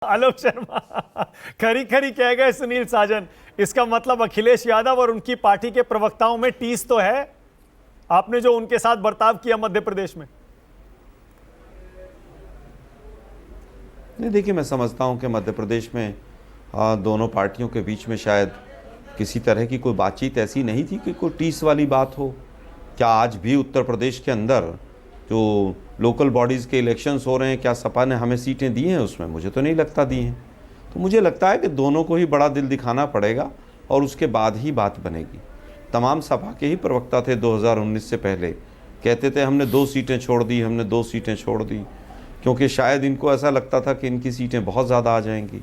आलोक शर्मा खरी खरी कह गए सुनील साजन। इसका मतलब अखिलेश यादव और उनकी पार्टी के प्रवक्ताओं में टीस तो है, आपने जो उनके साथ बर्ताव किया मध्य प्रदेश में। नहीं, देखिए, मैं समझता हूं कि मध्य प्रदेश में दोनों पार्टियों के बीच में शायद किसी तरह की कोई बातचीत ऐसी नहीं थी कि कोई टीस वाली बात हो। क्या आज भी उत्तर प्रदेश के अंदर जो लोकल बॉडीज़ के इलेक्शंस हो रहे हैं, क्या सपा ने हमें सीटें दी हैं उसमें? मुझे तो नहीं लगता दी हैं। तो मुझे लगता है कि दोनों को ही बड़ा दिल दिखाना पड़ेगा और उसके बाद ही बात बनेगी। तमाम सपा के ही प्रवक्ता थे 2019 से पहले, कहते थे हमने 2 सीटें छोड़ दी, हमने 2 सीटें छोड़ दी, क्योंकि शायद इनको ऐसा लगता था कि इनकी सीटें बहुत ज़्यादा आ जाएंगी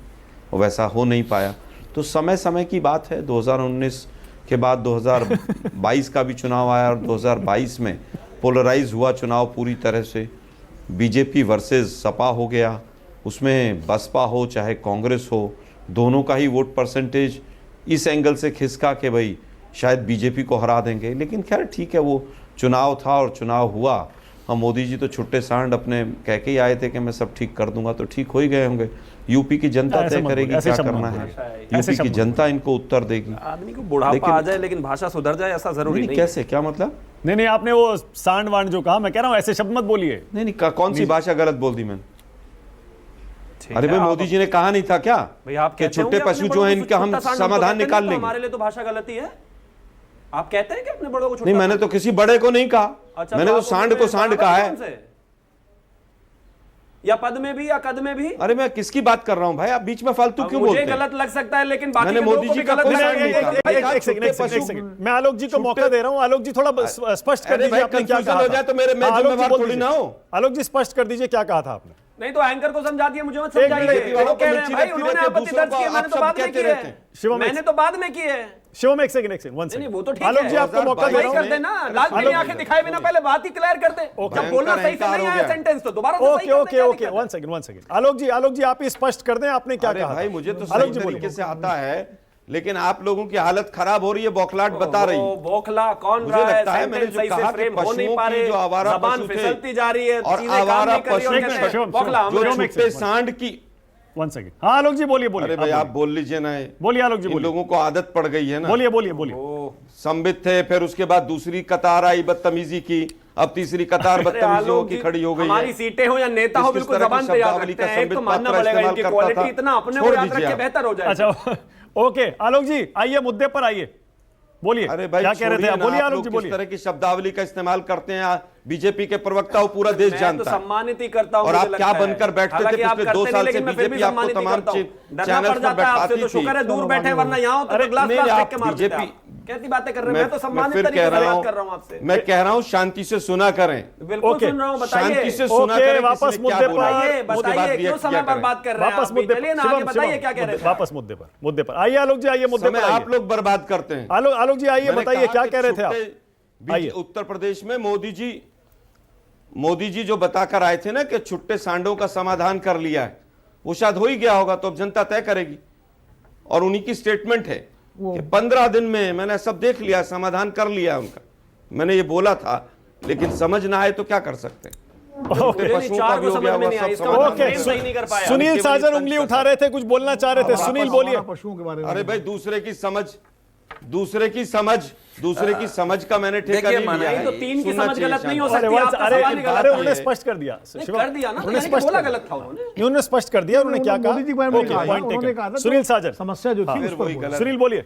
और वैसा हो नहीं पाया। तो समय समय की बात है। 2019 के बाद 2022 का भी चुनाव आया और 2022 में पोलराइज हुआ चुनाव पूरी तरह से, बीजेपी वर्सेस सपा हो गया। उसमें बसपा हो चाहे कांग्रेस हो, दोनों का ही वोट परसेंटेज इस एंगल से खिसका कि भाई शायद बीजेपी को हरा देंगे। लेकिन खैर ठीक है, वो चुनाव था और चुनाव हुआ। हम मोदी जी तो छुट्टे सांड अपने कह के ही आए थे कि मैं सब ठीक कर दूंगा, तो ठीक हो ही गए होंगे। यूपी की जनता तय करेगी क्या करना है, यूपी की जनता इनको उत्तर देगी। आदमी को बुढ़ापा आ जाए लेकिन भाषा सुधर जाए ऐसा जरूरी नहीं। कैसे, क्या मतलब? नहीं, आपने वो सांड वांड जो कहा, मैं कह रहा हूं ऐसे शब्द मत बोलिए। नहीं, कौन सी भाषा गलत बोल दी मैंने? अरे भाई, मोदी जी ने कहा नहीं था क्या कि छुट्टे पशु जो है इनका हम समाधान निकाल लेंगे? हमारे लिए तो भाषा गलती है। आप कहते हैं कि अपने बड़ों को? नहीं, मैंने तो किसी बड़े को नहीं कहा। अच्छा, मैंने तो सांड को सांड कहा है। या पद में भी या कद में भी? अरे मैं किसकी बात कर रहा हूं भाई, आप बीच में फालतू क्यों बोलते हैं? मुझे गलत लग सकता है लेकिन बाकी मैंने मोदी जी का गलत कोई नहीं। एक सेकंड, मैं आलोक जी को मौका दे रहा हूं। आलोक जी थोड़ा स्पष्ट कर दीजिए आपने क्या कहा। हो जाए तो मेरे मैं जिम्मेदार थोड़ी ना हो। आलोक जी स्पष्ट कर दीजिए क्या कहा था आपने। नहीं तो एंकर को समझा दिया, मुझे मत समझाइए। वो कह रहे हैं भाई उन्होंने आपत्ति दर्ज की है, मैंने तो बाद में की है। मैंने तो बाद में की है। शिवम एक सेकंड, वन सेकंड। वो तो ठीक है। आलोक जी आपको मौका दे रहा हूं। कर देना, लाल पीली आंखें दिखाए बिना पहले बात ही क्लियर कर दे। जब बोलना सही से नहीं आया सेंटेंस तो दोबारा से सही कर दे। Okay, one second. Alok ji आप ही स्पष्ट कर दें, आपने क्या कहा। भाई मुझे तो सही तरीके से आता है, लेकिन आप लोगों की हालत खराब हो रही है, बौखलाहट बता रही है। बौखला कौन मुझे रहा है? लगता है मैंने जो कहा कि पशुओं की जो आवारा पशु थे जा रही है और आवारा पशु जो छुट्टे सांड की। वन सेकंड, हाँ आलोक जी बोलिए। अरे भाई आप बोल लीजिए ना। बोलिए आलोक जी, इन लोगों को आदत पड़ गई है ना। बोलिए। संबित थे, फिर उसके बाद दूसरी कतार आई बदतमीजी की, अब तीसरी कतार बदतमीजियों की खड़ी हो गई है। हमारी सीटें हो या नेता हो, बिल्कुल जबान पे याद रखते हैं। एक तो मानना पड़ेगा इनकी क्वालिटी, इतना अपने को याद रख के बेहतर हो जाए। अच्छा ओके आलोक जी आइए, मुद्दे पर आइए, बोलिए। अरे भाई क्या कह रहे थे आप? बोलिए आलोक जी, बोलिए। किस तरह की शब्दावली का इस्तेमाल करते हैं बीजेपी के प्रवक्ता, वो पूरा देश जानता है। सम्मानित ही करता हूं। और आप क्या बनकर बैठते थे पिछले 2 साल से? बीजेपी आपको तमाम चैनल पर बैठाती थी। शुक्र है दूर बैठे, वरना यहां तो ग्लास फेंक के मारते थे। कैसी बातें कर रहे हैं? मैं तो सम्मानित तरीके से बात कर रहा हूं आपसे। मैं कह रहा हूं शांति से सुना करें। बिल्कुल सुन रहा हूं, बताइए। शांति से सुना करें। वापस मुद्दे पर बताइए, क्यों समय पर बात कर रहे हैं? वापस मुद्दे चलिए ना आगे बताइए क्या कह रहे हैं। वापस मुद्दे पर आइए आलोक जी, आइए मुद्दे पर। आप लोग बर्बाद करते हैं। आलोक जी आइए, बताइए क्या कह रहे थे आप। आइए। उत्तर प्रदेश में मोदी जी जो बताकर आए थे ना कि छुट्टे सांडों का समाधान कर लिया है, वो शायद हो ही गया होगा, तो अब जनता तय करेगी। और उन्हीं की स्टेटमेंट है कि 15 दिन में मैंने सब देख लिया, समाधान कर लिया उनका। मैंने ये बोला था, लेकिन समझ ना आए तो क्या कर सकते हैं। सुनील साजन उंगली उठा रहे थे, कुछ बोलना चाह रहे थे। सुनील बोलिए। पशुओं के बारे में। अरे भाई दूसरे की समझ का मैंने ठेका नहीं लिया है। तो 3 की समझ गलत नहीं हो सकती। अरे उन्होंने स्पष्ट कर दिया ना, बोला गलत था उन्होंने स्पष्ट कर दिया। उन्होंने क्या कहा? सुनील साजन समस्या जो थी, सुनील बोलिए।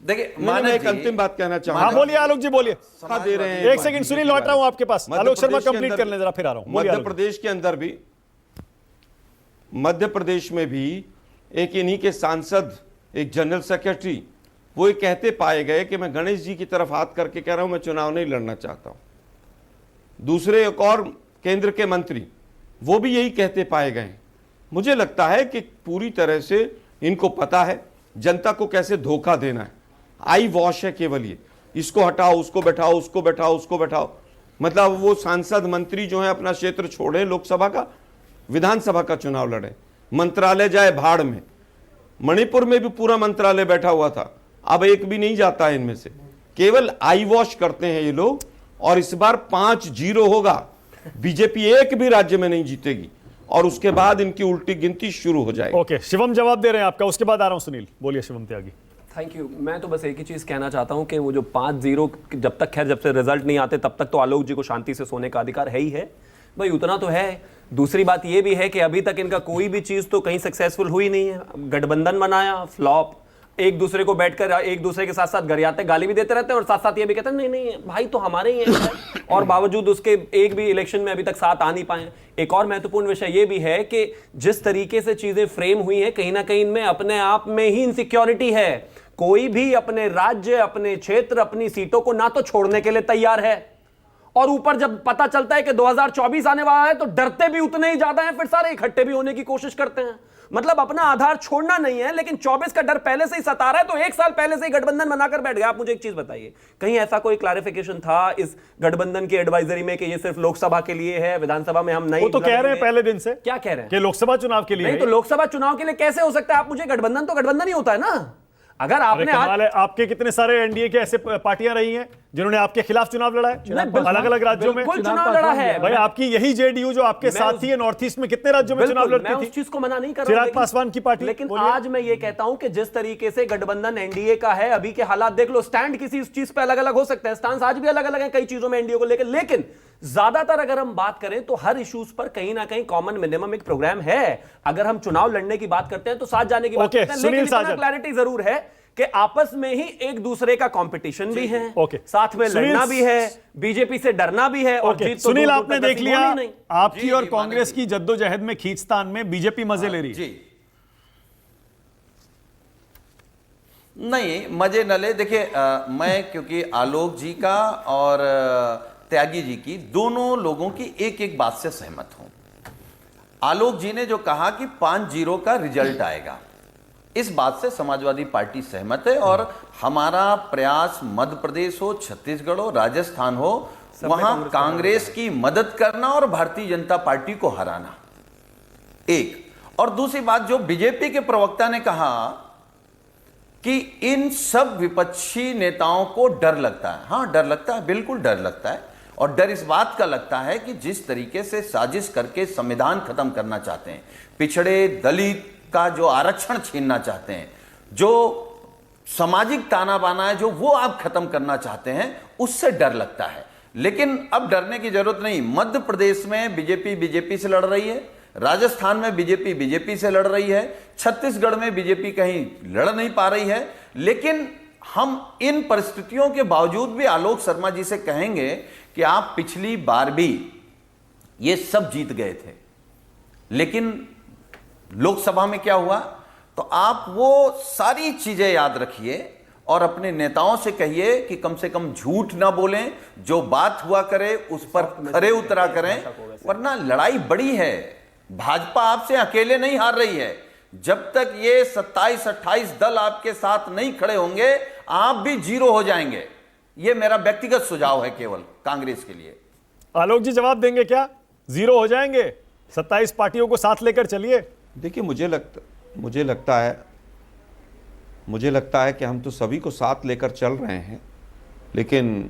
देखिए, मैं एक अंतिम बात कहना चाहूंगा। हाँ बोलिए आलोक जी, बोलिए। दे रहे हैं एक सेकंड सुनील, लौट रहा हूं आपके पास। आलोक शर्मा कंप्लीट कर लें जरा, फिर आ रहा हूं। मध्य प्रदेश के अंदर भी, मध्य प्रदेश में भी एक इन्हीं के सांसद, एक जनरल सेक्रेटरी, वो ये कहते पाए गए कि मैं गणेश जी की तरफ हाथ करके कह रहा हूं मैं चुनाव नहीं लड़ना चाहता हूं। दूसरे एक और केंद्र के मंत्री, वो भी यही कहते पाए गए। मुझे लगता है कि पूरी तरह से इनको पता है जनता को कैसे धोखा देना है। आई वॉश है केवल ये, इसको हटाओ, उसको बैठाओ, उसको बैठाओ, उसको बैठाओ। मतलब वो सांसद मंत्री जो है अपना क्षेत्र छोड़े, लोकसभा का, विधानसभा का चुनाव लड़े, मंत्रालय जाए भाड़ में। मणिपुर में भी पूरा मंत्रालय बैठा हुआ था, अब एक भी नहीं जाता है इनमें से। केवल आई वॉश करते हैं ये लोग। और इस बार 5-0 होगा। बीजेपी एक भी राज्य में नहीं जीतेगी और उसके बाद इनकी उल्टी गिनती शुरू हो जाएगी। ओके, शिवम जवाब दे रहे हैं आपका, उसके बाद आ रहा हूं सुनील। बोलिए शिवम त्यागी। Thank you. मैं तो बस एक ही चीज़ कहना चाहता हूं कि वो जो 5-0 जब से रिजल्ट नहीं आते तब तक तो आलोक जी को शांति से सोने का अधिकार है ही है भाई, उतना तो है। दूसरी बात ये भी है कि अभी तक इनका कोई भी चीज़ तो कहीं सक्सेसफुल हुई नहीं है। गठबंधन बनाया, फ्लॉप, एक दूसरे को बैठकर एक दूसरे के साथ साथ गरियाते गाली भी देते रहते हैं और साथ साथ ये भी कहते हैं नहीं नहीं भाई तो हमारे ही हैं और बावजूद उसके एक भी इलेक्शन में अभी तक साथ आ नहीं पाए। एक और महत्वपूर्ण विषय ये भी है कि जिस तरीके से चीजें फ्रेम हुई हैं कहीं ना कहीं इनमें अपने आप में ही इनसिक्योरिटी है। कोई भी अपने राज्य, अपने क्षेत्र, अपनी सीटों को ना तो छोड़ने के लिए तैयार है और ऊपर जब पता चलता है कि 2024 आने वाला है तो डरते भी उतने ही ज्यादा हैं, फिर सारे इकट्ठे भी होने की कोशिश करते हैं। मतलब अपना आधार छोड़ना नहीं है, लेकिन 24 का डर पहले से ही सता रहा है तो एक साल पहले से ही गठबंधन बनाकर बैठ गया। आप मुझे एक चीज बताइए, कहीं ऐसा कोई क्लैरिफिकेशन था इस गठबंधन की एडवाइजरी में कि ये सिर्फ लोकसभा के लिए है, विधानसभा में हम नहीं? वो तो कह रहे हैं पहले दिन से। क्या कह रहे हैं? कि लोकसभा चुनाव के लिए। नहीं तो लोकसभा चुनाव के लिए कैसे हो सकता है? आप मुझे गठबंधन तो गठबंधन ही होता है ना। अगर आपने आपके कितने सारे एनडीए के ऐसे पार्टियां रही हैं जिन्होंने आपके खिलाफ चुनाव लड़ा है अलग अलग राज्यों में? चुनाव लड़ा है भाई, आपकी यही जेडीयू जो आपके साथी है नॉर्थ ईस्ट में, कितने राज्यों में चुनाव लड़ती थी? मैं उस चीज को मना नहीं कर रहा चिराग पासवान की पार्टी। लेकिन आज मैं ये कहता हूं कि जिस तरीके से गठबंधन एनडीए का है, अभी के हालात देख लो। स्टैंड किसी इस चीज पे अलग अलग हो सकते हैं, स्टांस आज भी अलग अलग है कई चीजों में एनडीए को लेकर, लेकिन ज्यादातर अगर हम बात करें तो हर इश्यूज पर कहीं ना कहीं कॉमन मिनिमम एक प्रोग्राम है। अगर हम चुनाव लड़ने की बात करते हैं तो साथ जाने की बात करते हैं, लेकिन इतना क्लैरिटी जरूर है कि आपस में ही एक दूसरे का कंपटीशन भी है, साथ में लड़ना भी है, बीजेपी से डरना भी है। और जीत तो सुनील, आपने देख लिया आपकी और कांग्रेस की जद्दोजहद में खींचतान में बीजेपी मजे ले रही है। नहीं, मजे न ले। देखिए, मैं क्योंकि आलोक जी का और त्यागी जी की, दोनों लोगों की एक एक बात से सहमत हूं। आलोक जी ने जो कहा कि 5-0 का रिजल्ट आएगा, इस बात से समाजवादी पार्टी सहमत है। और हमारा प्रयास मध्य प्रदेश हो, छत्तीसगढ़ हो, राजस्थान हो, वहां कांग्रेस की मदद करना और भारतीय जनता पार्टी को हराना। एक और दूसरी बात, जो बीजेपी के प्रवक्ता ने कहा कि इन सब विपक्षी नेताओं को डर लगता है। हां, डर लगता है, बिल्कुल डर लगता है। और डर इस बात का लगता है कि जिस तरीके से साजिश करके संविधान खत्म करना चाहते हैं, पिछड़े दलित का जो आरक्षण छीनना चाहते हैं, जो सामाजिक ताना बाना है जो वो आप खत्म करना चाहते हैं, उससे डर लगता है। लेकिन अब डरने की जरूरत नहीं। मध्य प्रदेश में बीजेपी से लड़ रही है, राजस्थान में बीजेपी से लड़ रही है, छत्तीसगढ़ में बीजेपी कहीं लड़ नहीं पा रही है। लेकिन हम इन परिस्थितियों के बावजूद भी आलोक शर्मा जी से कहेंगे कि आप पिछली बार भी ये सब जीत गए थे, लेकिन लोकसभा में क्या हुआ? तो आप वो सारी चीजें याद रखिए और अपने नेताओं से कहिए कि कम से कम झूठ ना बोलें, जो बात हुआ करे उस पर खरे उतरा करें, वरना लड़ाई बड़ी है। भाजपा आपसे अकेले नहीं हार रही है। जब तक ये 27-28 दल आपके साथ नहीं खड़े होंगे, आप भी 0 हो जाएंगे। ये मेरा व्यक्तिगत सुझाव है केवल कांग्रेस के लिए। आलोक जी जवाब देंगे क्या? 0 हो जाएंगे? 27 पार्टियों को साथ लेकर चलिए। देखिए, मुझे लगता है कि हम तो सभी को साथ लेकर चल रहे हैं, लेकिन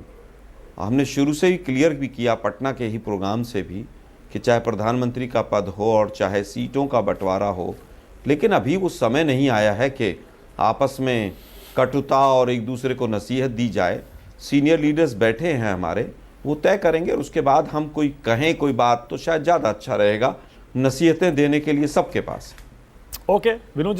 हमने शुरू से ही क्लियर भी किया पटना के ही प्रोग्राम से भी कि चाहे प्रधानमंत्री का पद हो और चाहे सीटों का बंटवारा हो, लेकिन अभी वो समय नहीं आया है कि आपस में कटुता और एक दूसरे को नसीहत दी जाए। सीनियर लीडर्स बैठे हैं हमारे, वो तय करेंगे और उसके बाद हम कोई कहें कोई बात तो शायद ज़्यादा अच्छा रहेगा नसीहतें देने के लिए सबके पास। ओके, विनोद जी।